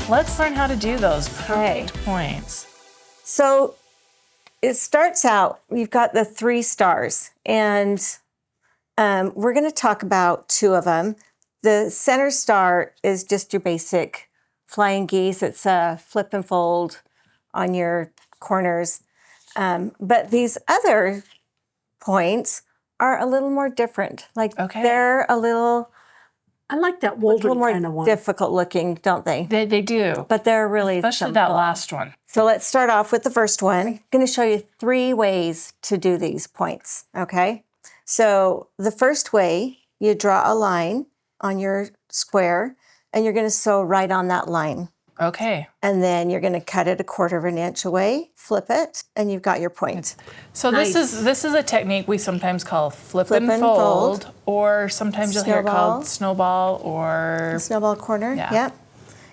let's learn how to do those perfect points. So it starts out, you've got the 3 stars, and we're going to talk about 2 of them. The center star is just your basic flying geese. It's a flip and fold on your corners. But these other points are a little more different. Like they're a little... I like that woven kind of one. Difficult looking, don't they? They do. But they're really Especially that last one. So let's start off with the first one. I'm going to show you 3 ways to do these points, okay? So the first way, you draw a line on your square, and you're going to sew right on that line. Okay. And then you're going to cut it 1/4 inch away, flip it, and you've got your point. So this is a technique we sometimes call flip and fold, or sometimes you'll hear it called snowball or... Snowball corner, yep.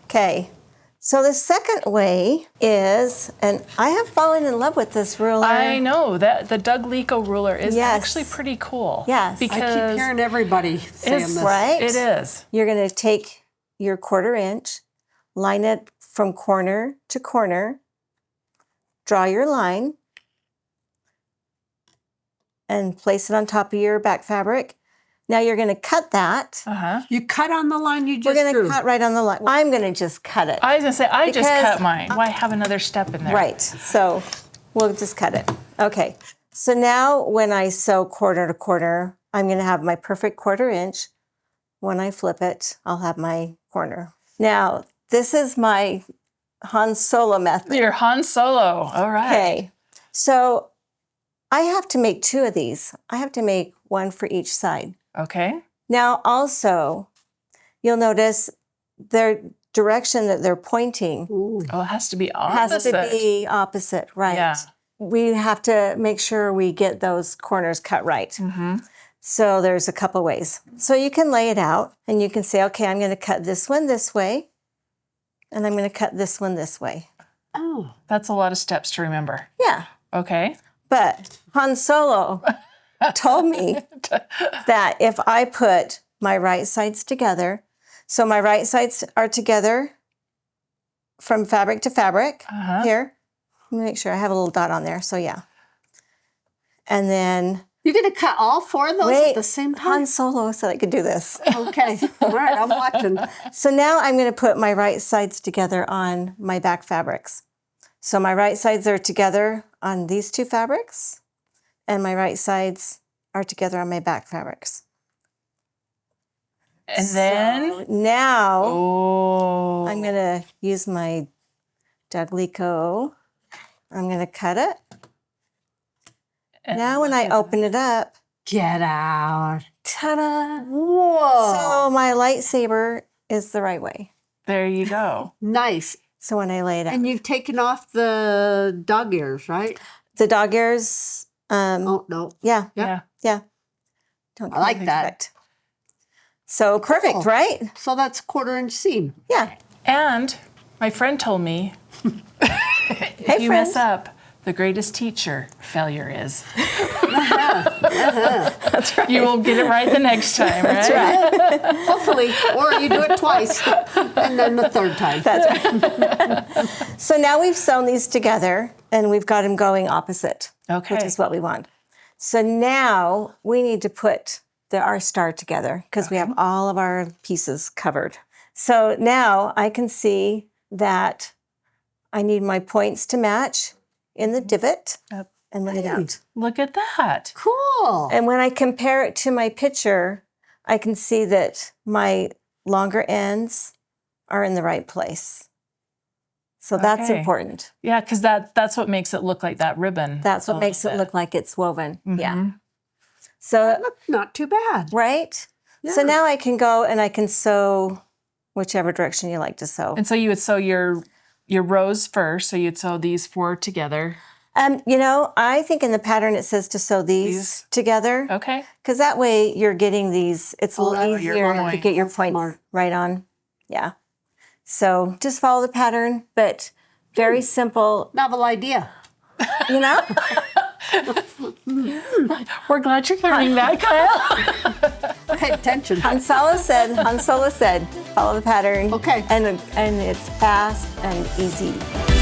Okay. So the second way is, and I have fallen in love with this ruler. I know, that the Doug Leko ruler is actually pretty cool. Yes. I keep hearing everybody saying this. Right? It is. You're going to take your 1/4 inch, line it from corner to corner, draw your line, and place it on top of your back fabric. Now you're going to cut that. You cut on the line you just We're going to cut right on the line. I'm going to just cut it. I was going to say, I just cut mine. Why have another step in there? Right. So we'll just cut it. Okay. So now when I sew corner to corner, I'm going to have my perfect 1/4 inch. When I flip it, I'll have my corner. Now, this is my Han Solo method. Your Han Solo. All right. Okay. So I have to make 2 of these. I have to make 1 for each side. Okay. Now, also, you'll notice their direction that they're pointing. Oh, it has to be opposite. Has to be opposite, right. Yeah. We have to make sure we get those corners cut right. So there's a couple ways. So you can lay it out, and you can say, okay, I'm going to cut this one this way, and I'm going to cut this one this way. Oh, that's a lot of steps to remember. Yeah. Okay. But Han Solo told me that if I put my right sides together, so my right sides are together from fabric to fabric, here. Let me make sure I have a little dot on there, so yeah. And then... You're going to cut all 4 of those at the same time? Han Solo said I could do this. Okay. All right, I'm watching. So now I'm going to put my right sides together on my back fabrics. So my right sides are together on these 2 fabrics, and my right sides are together on my back fabrics. And then? Now, I'm going to use my Doug Leko. I'm going to cut it. And now when I open it up, get out. Ta-da! Whoa! So my lightsaber is the right way. There you go. Nice. So when I lay it out. And you've taken off the dog ears, right? The dog ears. Oh, no. Yeah. I like that. So perfect, right? So that's 1/4 inch seam. Yeah. And my friend told me, if you mess up, the greatest teacher failure is. That's right. You will get it right the next time, right? That's right. Hopefully. Or you do it twice, and then the 3rd time. That's right. So now we've sewn these together, and we've got them going opposite, which is what we want. So now we need to put our star together, because we have all of our pieces covered. So now I can see that I need my points to match in the divot and lay it out. Look at that. Cool. And when I compare it to my picture, I can see that my longer ends are in the right place. So that's important. Yeah, because that's what makes it look like that ribbon. That's what makes it look like it's woven. Yeah. So not too bad. Right? Yeah. So now I can go and I can sew whichever direction you like to sew. And so you would sew your rows first, so you'd sew these 4 together. You know, I think in the pattern it says to sew these together. Okay. Because that way you're getting these, it's a little easier to get your points right on. Yeah. So just follow the pattern, but very simple. Novel idea. You know? We're glad you're learning that, Kyle. Pay attention. Han Solo said, follow the pattern. Okay. And it's fast and easy.